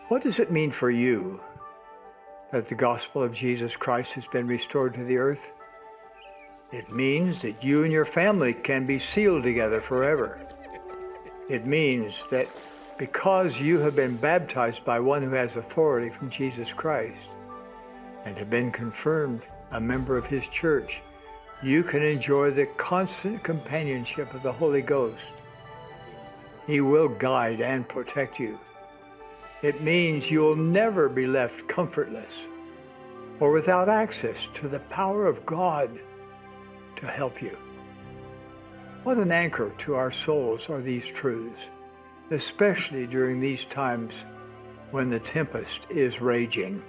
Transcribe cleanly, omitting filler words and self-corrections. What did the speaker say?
What does it mean for you that the gospel of Jesus Christ has been restored to the earth? It means that you and your family can be sealed together forever. It means that because you have been baptized by one who has authority from Jesus Christ and have been confirmed a member of his church, you can enjoy the constant companionship of the Holy Ghost. He will guide and protect you. It means you'll never be left comfortless or without access to the power of God to help you. What an anchor to our souls are these truths, especially during these times when the tempest is raging.